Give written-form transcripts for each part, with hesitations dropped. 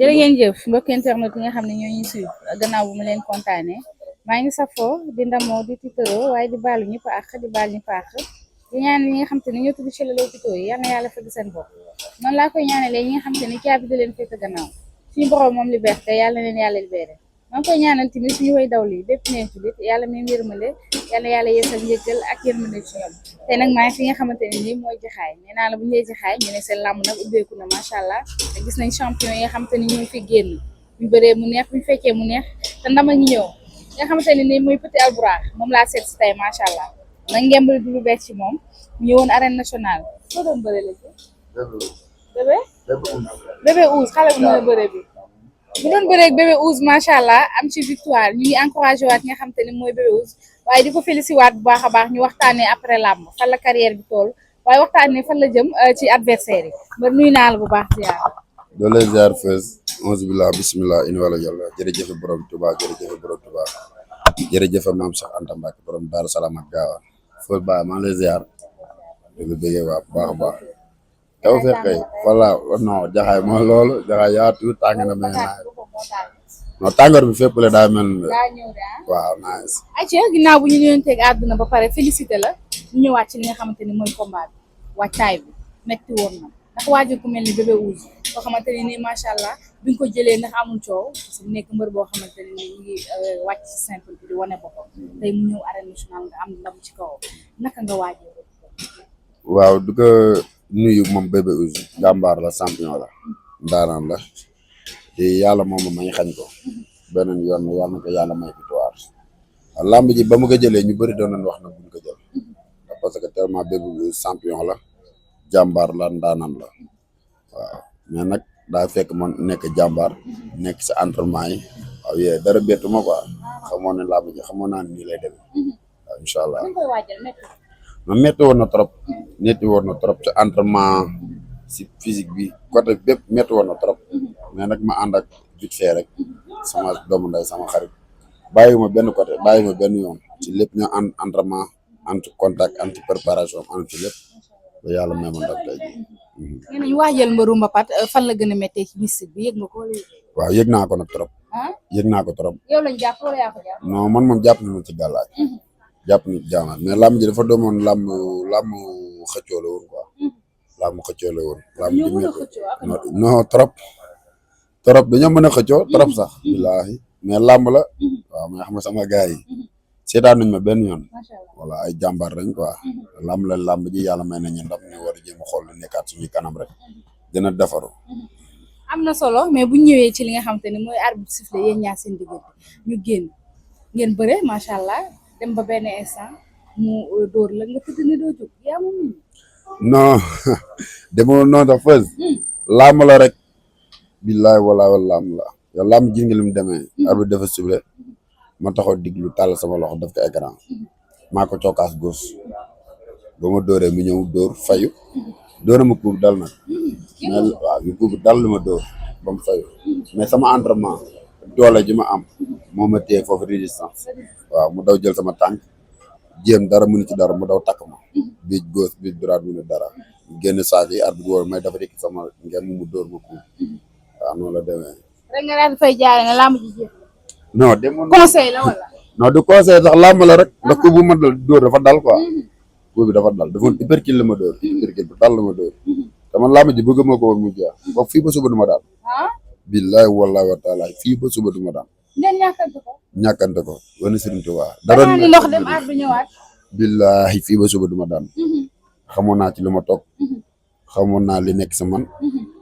jërë ngeen jëf mbokk internet yi nga xam ne ñoo ñuy suivre gannaaw bu mu leen kontaane maa ngi safoo di ndamoo di tiitaroo waaye di baalu ñëpp àq di baal ñëpp àq di ñaan ñi nga xam te ne ñoo tudd ci la lopitoo yi yal na yàlla fëgg seen bopp noonu laa koy ñaanalee ñi nga xam te ne caabi da leen fekk gannaaw suñu borom moom liberté yàlla na leen yàlla libéré maa ngi koy ñaanal tamit suñu way daw lii bépp neen tulit yàlla mi yërmale yàlla yàlla yeesal njëggal ak yërmale ci ñoom te nag maa ngi fi nga xamante ne nii mooy jaxaay nee naa la bu ñu dee jaxaay ñu ne seen làmb nag ubbeeku na macha allah te gis nañ champion yi nga xamante ni ñu fi génn buñ bëree mu neex buñ fekkee mu neex te ndama ñu ñëw nga xamante ne nii mooy Petit Albourakh moom laa seet si tey macha allah nag ngembali du lu bees ci moom ñu ñëwoon arène nationale soo doon bëre la ci bébé bébé Ouz xale bu mën a bëre bi bu doon bëreeg bébé Ouz macha allah am ci victoire ñu ngi encouragé waat nga xam te ne mooy bébé Ouz waaye di ko félicité waat bu baax a baax ñu waxtaanee après làmb fan la carrière bi toll waaye waxtaanee fan la jëm ci adversaire yi ba nuyu naa la bu baax ziar. doole ziar fees onze billah bismillah in wala yàlla jërëjëf borom Touba jërëjëf borom Touba jërëjëf maam Cheikh Anta Mbacke borom Daaru Salaam ak Gaawa fël ba maa ngi lay ziar di la bëggee waa bu baax a baax taw fekk kay voilà non jaxaay mooy loolu jaxaay yaatu tàng na mais non tàngoor bi fépp la daa mel waaw nice ayca ginnaaw bu ñu ñëwoon teeg àdduna ba pare félicité la ñu ñëwaat ci li nga xamante ni mooy combat bi wàccaay bi metti woon na ndax waajur ku mel ni bébé Ouz boo xamante ne nii macha allah bi nga ko jëlee ndax amul coow parce que nekk mbër boo xamante ne nii ñu ngi wàcc ci simple bi di wane boppam tey mu ñëw arène nationale nga am ndam ci kaw naka nga waajee waaw du ko nuyu moom bébé Ouz jàmbaar la champion la ndaanaan la te yàlla moom may xañ ko beneen yoon yàlla na ko yàlla may victoire waaw lamb ji ba mu ko jëlee ñu bëri doon nañ wax nag buñ ko jël parce que tellement bébé Ouz champion la jàmbaar la ndaanaan la waaw mais nag daa fekk man nekk jàmbaar nekk si entraînement yi waaw yee dara bettu ma quoi xamoon ne lamb ji xamoon naa ne nii lay demee waaw incha allah ma métti woon na trop métti woon na trop ci entraînement si physique bi côté bépp métti woon na trop mais nag ma ànd ak vite fait rek sama doomu nday sama xarit bàyyiwuma benn côté bàyyiwuma benn yoon ci lépp ñu entraînement anti contact anti préparation anti lépp ba yàlla may ma ndam tey jii. nee nañ waajal mbëru mbapat fan la gën a méttee ci mystique bi yëg nga ko wala waaw yëg naa ko nag trop. yëg naa ko trop. yow lañ jàpp wala yaa ko jàpp. non man moom jàpp nañu ci gàllaaj jàpp ni jaamaat mais làmb ji dafa doomoon làmb xëccoo la woon quoi làmb xëccoo la woon làmb ji non trop dañoo mën a xëccoo trop sax billaahi mais làmb la waaw mais xam nga sama gars yi seetaan nañ ma benn yoon wala ay jàmbaar lañ quoi làmb la làmb ji yàlla may nañu ndam ñu war a jéem a xool lu nekkaat suñuy kanam rek dina defaru am na solo mais bu ñëwee ci li nga xamante ni mooy arbitre sifflé yéen ñaar seen diggante ñu génn ngeen bëre macha allah dem ba benn instant mu dóor la nga tëdd ne doo jóg yaa moom non demoo noonu sax fës làmb la rek billaay wala làmb la yow làmb gis nga li mu demee arbitre dafa sifflé ma taxaw diglu tàll sama loxo def ko écran maa ko cokkaas gauche ba ma dóoree mu ñëw dóor fayu dóora ma kuub dal nag mais waaw yu kuub dal li ma dóor ba mu fayu mais sama entraînement doole ji ma am moo ma téye foofu résistance waaw mu daw jël sama tànk jéem dara mënu ci dara mu daw takk ma biij gauche biij droite mënu dara génn saak yi arbitre wóor may dafa dikk sama ngeen mu dóor ma kuub waaw noonu la demee rek nga daal fay jaare ne lamb ji jeex non demoon conseil la wala non du conseil sax làmb la rek ndax kuub bu ma dal dóor dafa dal quoi kuub bi dafa dal dafa hypercule la ma dóor hypercule bu dal la ma dóor te man làmb ji bëgg ma ko woon mu jeex boog fii ba suba du ma daal billahi wallahi wa taala fii ba suba du ma daal ngeen ñàkkante ko wane Serigne Touba dara ni ndox dem aar bi ñëwaat billahi fii ba suba du ma daan xamoon naa ci lu ma toog xamoon naa li nekk sa man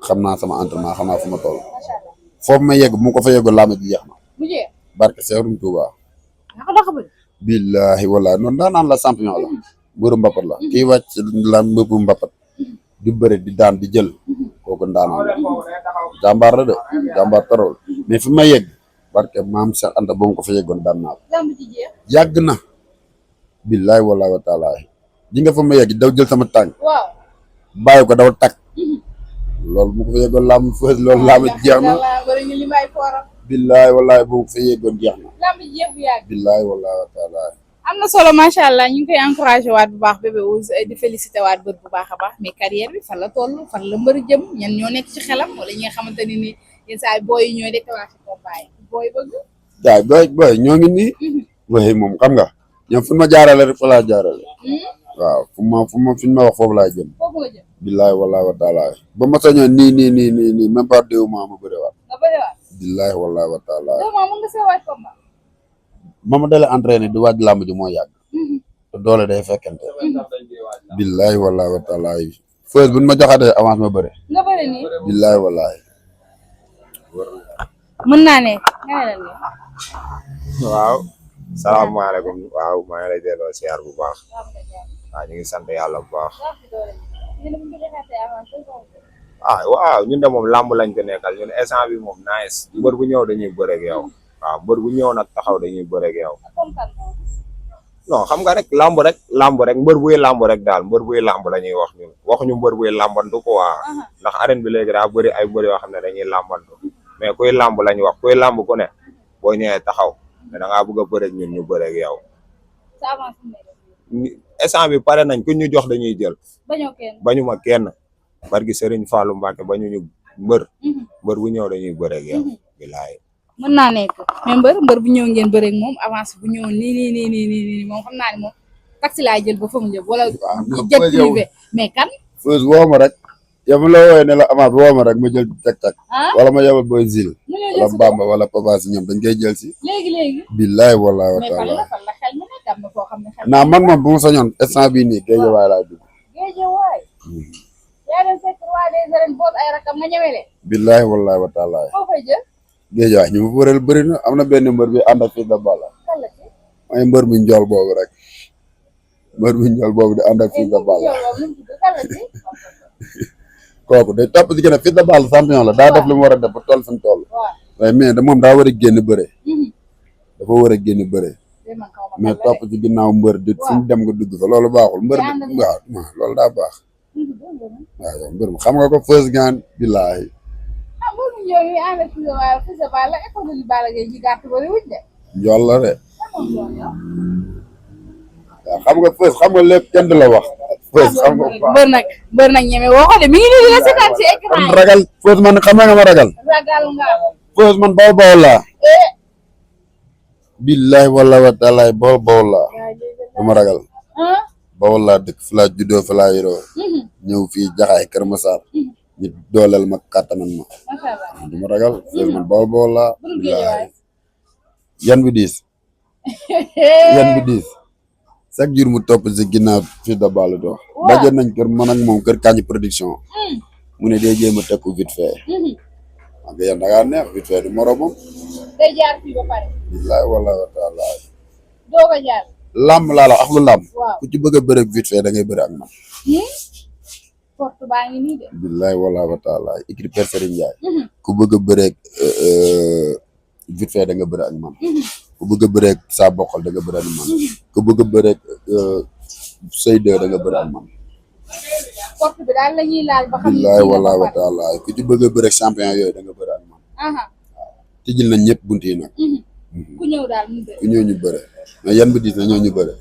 xam naa sama entraînement xam naa fu ma toll foofu ma yegg bu ma ko fa yeggoon làmb ji jeex na barke Serigne Touba billahi wallahi noonu daa naan la champion la mbëru mbapat la kii wàcc la mbëru mbapat di bëre di daan di jël kooku ndaanaan la jàmbaar la de jàmbaar tarol mais fi ma yegg barke maam Cheikh Anta ba mu ko fa yeggoon daan naa yàgg na billahi wallahi wa taala ji nga fa ma yegg daw jël sama tànk bàyyi ko daw takk loolu bu ko fa yeggoon làmb fës loolu làmb jeex na billahi wallahi bu ko fa yeggoon jeex na billahi wallahi wa taala am na solo macha allah ñu ngi koy encouragé waat bu baax bébé Ouz di félicité waat bët bu baax a baax mais carrière bi fan la toll fan la mbër jëm ñan ñoo nekk ci xelam wala ñi nga xamante ni yenn saa yi booy yi ñooy déclenché combat yi booy bëgg. jaay booy ñoo ngi nii. waaye moom xam nga ñoom fu ma jaarale rek fa laa jaarale. waaw fu ma wax foofu laa jëm. foofu nga jëm. billahi wallahi wa taala ba ma sañoon nii même pas 2 mois ma bëriwaat. nga bëriwaat. billahi wallahi wa taala. 2 mois mën nga see waaj combat. ma dalee entraîné di waaj làmb ji moo yàgg. te doole day fekkente. billahi wallahi wa taala feuse buñ ma joxaatee avance ma bëre. nga bëri nii. billahi wallahi. mën naa ne nga ne la nii. waaw salaamaaleykum waaw maa ngi lay delloo siyaar bu baax waaw ñu ngi sant yàlla bu baax waaw ñun de moom làmb lañ ko nekkal ñun instant bi moom nice mbër bu ñëw dañuy bëre ak yow waaw mbër bu ñëw nag taxaw dañuy bëre ak yow non xam nga rek làmb rek mbër buy làmb rek daal mbër buy làmb la ñuy wax ñun waxuñu mbër buy làmbantu quoi ndax arène bi léegi daa bëri ay mbër yoo xam ne dañuy làmbantu mais kuy làmb la ñu wax kuy làmb ku ne boo ñëwee taxaw ne da ngaa bëgg a bëre ak ñun ñu bëre ak yow instant bi pare nañ ku ñu jox dañuy jël bañu ma kenn barki Serigne Fallou Mbacke bañu ñu mbër bu ñëw dañuy bëre ak yow bilaay mën naa nekk mais mbër bu ñëw ngeen bëre ak moom avance bu ñëw nii moom xam naa ne moom taxi laay jël ba fa mu jëm wala jet privé mais kan feuse woo ma rek yow ma la wooyee ne la avance woo ma rek ma jël cak wala ma yebal booy zil wala Bamba wala Papa si ñoom dañ koy jël si léegi billahi wallahi wa taala fan la xel mi nekk am na foo xam ne xel naa man moom bu ma sañoon instant bii nii Géejawaay laa dugg Géejawaay yaa dem fekk roi des arènes boot ay rakam nga ñëwele billahi wallahi wa taala foo fay jël Géejawaay ñu ma wëral bëri na am na benn mbër bi ànd ak Fils de Balla mooy mbër mu njool boobu rek mbër mu njool boobu di ànd ak Fils de Balla kooku day topp si gën a Fils de Balla champion la daa def li mu war a def ba toll fi mu toll waaye mais da moom daa war a génn bëre dafa war a génn bëre mais topp ci ginnaaw mbër di fu mu dem nga dugg fa loolu baaxul mbër bi waaw loolu daa baax waaw yow mbër mi xam nga ko Feuz gaan billaahi njool la de waaw xam nga Feuz xam nga lépp kenn du la wax Feuz xam nga mbër nag ñeme woo ko de mi ngi nii la seetaan si écran man ragal Feuz man xam nga ma ragal Feuz man bawol laa billahi wala wa taala bawol laa dama ragal bawol laa dëkk fi laa juddoo fi laa yoroo ñëw fii Jaxaay Kër Massar ñu dooleel ma kàttanan ma dama ragal Feuz man bawol laa billahi yan bi diis chaque jour mu topp si ginnaaw Fils de Balla dox daje nañ kër man ak moom kër Kañ production mu ne day jéem a tekku vite fait xam nga yéen da ngaa neex vite fait du moromam day jaar fii ba pare billahi wala wa taala doo ko jaar làmb laa la ak lu làmb ku ci bëgg a bëre vite fait da ngay bëre ak man porte baa ngi nii de billahi wala wa taala écrit Père Serigne Ndiaye ku bëgg a bëre vite fait da nga bëre ak man ku bëgg a bëreeg saa bokkal da nga bëre ak man ku bëgg a bëreeg Seydou da nga bëre ak man porte bi daal la ñuy laal ba xam billahi wala wa taala ku ci bëgg a bëreeg champion yooyu da nga bëre ak man tijjil nañ ñëpp bunt yi nag ku ñëw daal mu bëre ku ñëw ñu bëre mais yan bi diis na ñoo ñu bëre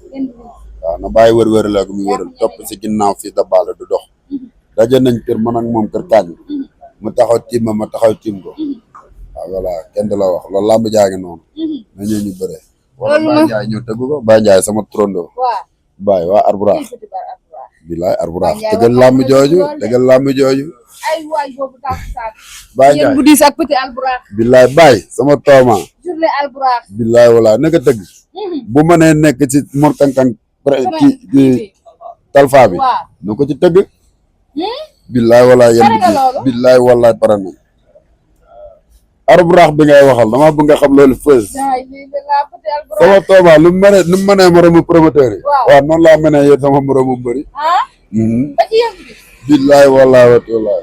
waaw na bàyyi wër la ko muy wëral topp si ginnaaw Fils de Balla du dox daje nañ kër man ak moom kër Kañ mu taxaw tiim ma taxaw tiim ko waaw voilà kenn du la wax loolu làmb jaagi noonu na ñoo ñu bëre wala Baye Ndiaye ñëw tëgg ko Baye Ndiaye sama trondo Baye waa Arburax bilaay Arburax tëggal làmb jooju ay waay boobu takusaan Baye Ndiaye bu diis ak petit Alburax bilaay Baye sama tooma journée Alburax bilaay wala naka tëgg bu mënee nekk ci Mor Kankang ci talfa bi nu ko ci tëgg bilaay wala yéen bilaay wala pare na Arburax bi ngay waxal dama bëgg nga xam loolu Feuz sama tooma lu mu mënee moromu promoteur yi waaw noonu laa mënee yéen sama moromu bëri bilaay wala wala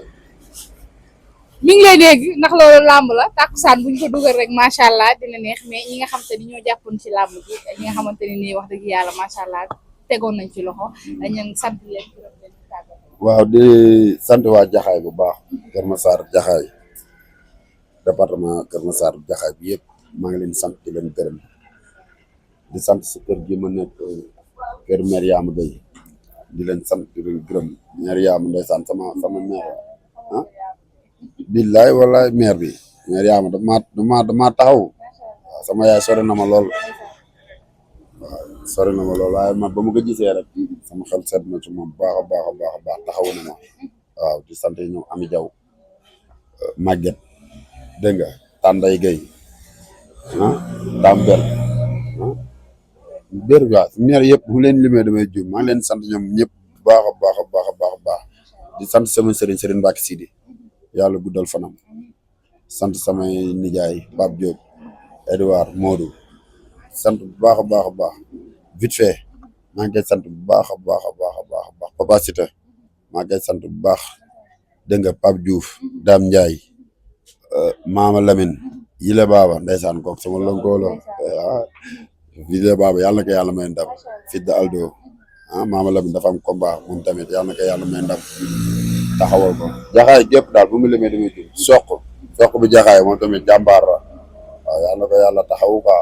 mi ngi lay dégg ndax loolu làmb la tàkkusaan buñ ko dugal rek macha allah dina neex mais ñi nga xamante ni ñoo jàppoon ci làmb ji ñi nga xamante ni nii wax dëgg yàlla macha allah tegoon nañ ci loxo dañu sant leen waaw di sant waa Jaxaay bu baax Kër Massar Jaxaay département Kër Massar Jaxaay bi yëpp maa ngi leen sant di leen gërëm di sant si kër gi ma nekk kër mère Yaama Gueye di leen sant di leen gërëm mère Yaama ndeysaan sama mère billaay wallaay mère bi mère Yaama dama taxaw waaw sama yaay sori na ma lool waaye man ba ma ko gisee rek sama xel sedd na ci moom baax a baax taxawu na ma waaw di sant ñoom Ami Jaw Maguette dégg nga Tanday Gueye Dambel bér waaw maire yëpp bu leen limee damay juum maa ngi leen sant ñoom ñëpp baax a baax di sant sama Serigne Mbacke Sidi yàlla guddal fanam sant samay nijaay Pape Diop Edouard Modou sant bu baax a baax vite fait maa ngi koy sant bu baax a baax Papa Cité maa ngi koy sant bu baax dégg nga Pape Diouf Dame Ndiaye Mama Lamine Yile Baba ndeysaan kooku sama lënkoolo Yile Baba yàlla na ko yàlla may ndam fit de Aldo Mama Lamine dafa am combat moom tamit yàlla na ko yàlla may ndam taxawal ko jaxaay gépp daal bu mu limee damay jur soq bi jaxaay moom tamit jàmbaar la waaw yàlla na ko yàlla taxawu quoi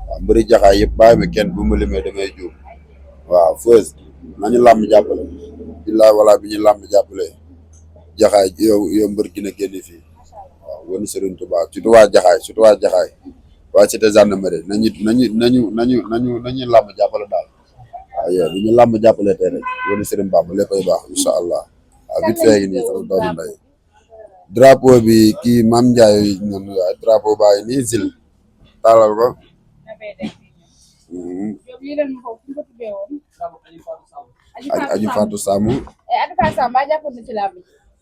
waaw mbëri jaxaay yëpp bàyyi ma kenn bu mu limee damay jur waaw feuse nañu làmb jàppale billaay wala bi ñu làmb jàppale jaxaay yow mbër gi na génn fii waaw wani Serigne Touba surtout waa jaxaay waa cité gendarmerie nañu làmb jàppale daal waaw yow li ñu làmb jàppale tey rek wani Serigne Bamba léppay baax incha allah waaw vite fait gi nii sama doomu ndey drapeau bi kii Mame Ndiaye noonu waaye drapeau baa ngi nii zil taalal ko Aji Fatou Samb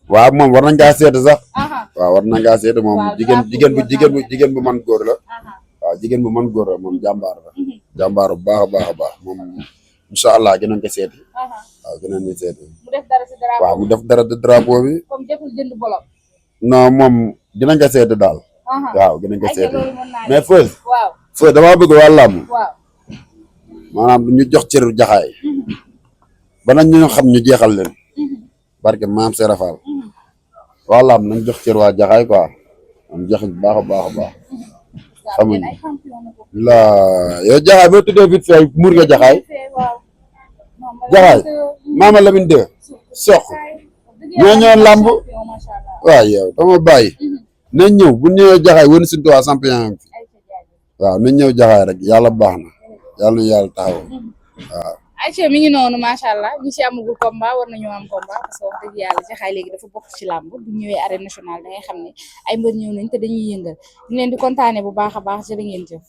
waaw moom war nañ kaa seet sax waaw war nañ kaa seet moom jigéen bu man góor la waaw jigéen bu man góor la moom jàmbaar bu baax a baax moom incha allah gënañ ko seeti waaw gënañ ko seeti waaw mu def dara de drapeau bi non moom dinañ ko seeti daal waaw gënañ ko seeti mais Feuz damaa bëgg waa làmb maanaam ñu jox cër jaxaay ba nañ ñu xam ñu jeexal leen barke maam Serap Fall waa làmb nañ jox cër waa jaxaay quoi am jox bu baax a baax xamuñ la yow jaxaay boo tuddee vite fait mur nga jaxaay Mama Lamine 2 soq ñoo ñëwoon làmb waaw yow dama bàyyi nañ ñëw bu ñëwee jaxaay wën suñu tuwaa champion waaw nañ ñëw jaxaay rek yàlla baax na yàlla taxaw waaw Aïcha mi ngi noonu macha allah ñi ci amagul combat war nañoo am combat parce que wax dëgg yàlla jaxaay léegi dafa bokk ci làmb bu ñëwee arène nationale da ngay xam ne ay mbër ñëw nañ te dañuy yëngal ñu leen di kontaane bu baax a baax jërë ngeen jëf